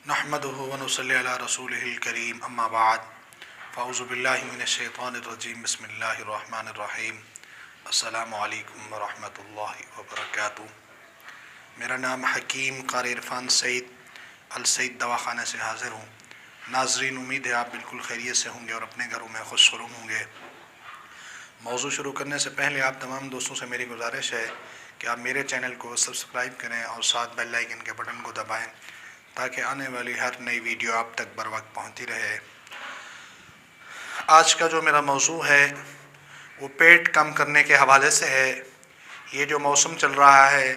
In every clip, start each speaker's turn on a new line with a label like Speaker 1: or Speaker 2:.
Speaker 1: नहमदुहु व नुसल्ली अला रसूलिहिल करीम अम्मा बाद फ़अऊज़ु बिल्लाहि मिनश शैतानिर रजीम बिस्मिल्लाहिर रहमानिर रहीम अस्सलामु अलैकुम व रहमतुल्लाहि व बरकातुहू। मेरा नाम हकीम क़ारी इरफ़ान सईद अल सईद दवाख़ाना से हाज़िर हूँ। नाज़रीन, उम्मीद है आप बिल्कुल खैरियत से होंगे और अपने घरों में खुशनुमा होंगे। मौज़ू शुरू करने से पहले आप तमाम दोस्तों से मेरी गुजारिश है कि आप मेरे चैनल को सब्सक्राइब करें और साथ बेल आइकन के बटन को दबाएं ताकि आने वाली हर नई वीडियो आप तक बर वक्त पहुँचती रहे। आज का जो मेरा मौज़ू है वो पेट कम करने के हवाले से है। ये जो मौसम चल रहा है,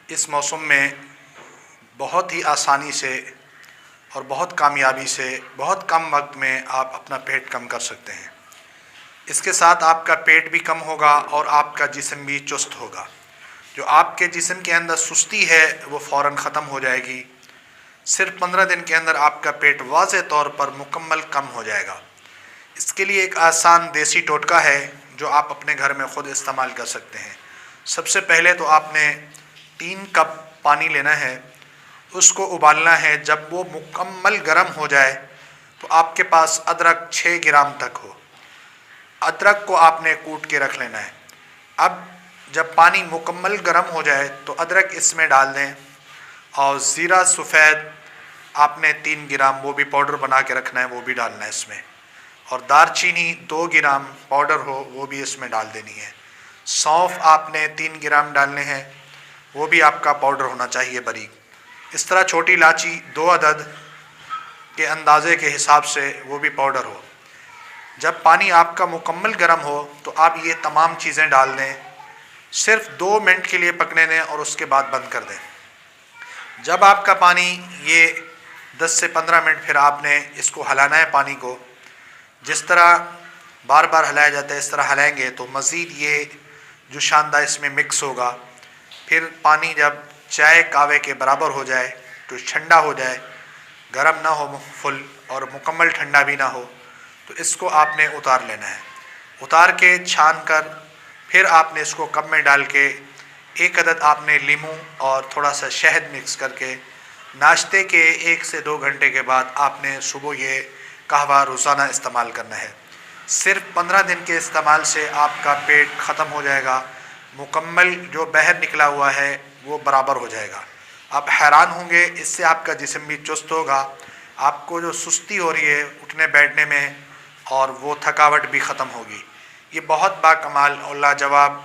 Speaker 1: इस मौसम में बहुत ही आसानी से और बहुत कामयाबी से बहुत कम वक्त में आप अपना पेट कम कर सकते हैं। इसके साथ आपका पेट भी कम होगा और आपका जिस्म भी चुस्त होगा। जो आपके जिस्म के अंदर सुस्ती है वो फ़ौरन ख़त्म हो जाएगी। सिर्फ 15 दिन के अंदर आपका पेट वाज़े तौर पर मुकम्मल कम हो जाएगा। इसके लिए एक आसान देसी टोटका है जो आप अपने घर में ख़ुद इस्तेमाल कर सकते हैं। सबसे पहले तो आपने 3 कप पानी लेना है, उसको उबालना है। जब वो मुकम्मल गर्म हो जाए तो आपके पास अदरक 6 ग्राम तक हो, अदरक को आपने कूट के रख लेना है। अब जब पानी मुकम्मल गर्म हो जाए तो अदरक इसमें डाल दें और ज़ीरा सफ़ेद आपने 3 ग्राम वो भी पाउडर बना के रखना है, वो भी डालना है इसमें। और दारचीनी 2 ग्राम पाउडर हो वो भी इसमें डाल देनी है। सौंफ आपने 3 ग्राम डालने हैं, वो भी आपका पाउडर होना चाहिए बारीक। इस तरह छोटी इलायची 2 अदद के अंदाज़े के हिसाब से वो भी पाउडर हो। जब पानी आपका मुकम्मल गर्म हो तो आप ये तमाम चीज़ें डाल दें, सिर्फ 2 मिनट के लिए पकने दें और उसके बाद बंद कर दें। जब आपका पानी ये 10 से 15 मिनट फिर आपने इसको हिलाना है। पानी को जिस तरह बार बार हिलाया जाता है इस तरह हिलाएंगे तो मज़ीद ये जो शानदार इसमें मिक्स होगा। फिर पानी जब चाय कावे के बराबर हो जाए तो ठंडा हो जाए, गर्म ना हो फुल और मुकम्मल ठंडा भी ना हो, तो इसको आपने उतार लेना है। उतार के छान कर फिर आपने इसको कप में डाल के 1 अदद आपने लीमू और थोड़ा सा शहद मिक्स करके नाश्ते के 1 से 2 घंटे के बाद आपने सुबह ये कहवा रोज़ाना इस्तेमाल करना है। सिर्फ 15 दिन के इस्तेमाल से आपका पेट ख़त्म हो जाएगा। मुकम्मल जो बाहर निकला हुआ है वो बराबर हो जाएगा। आप हैरान होंगे, इससे आपका जिस्म भी चुस्त होगा। आपको जो सुस्ती हो रही है उठने बैठने में और वो थकावट भी ख़त्म होगी। ये बहुत बाकमाल और लाजवाब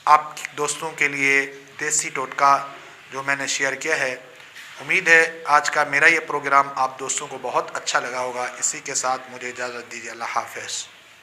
Speaker 1: आप दोस्तों के लिए देसी टोटका जो मैंने शेयर किया है। उम्मीद है आज का मेरा ये प्रोग्राम आप दोस्तों को बहुत अच्छा लगा होगा। इसी के साथ मुझे इजाज़त दीजिए। अल्लाह हाफ़िज़।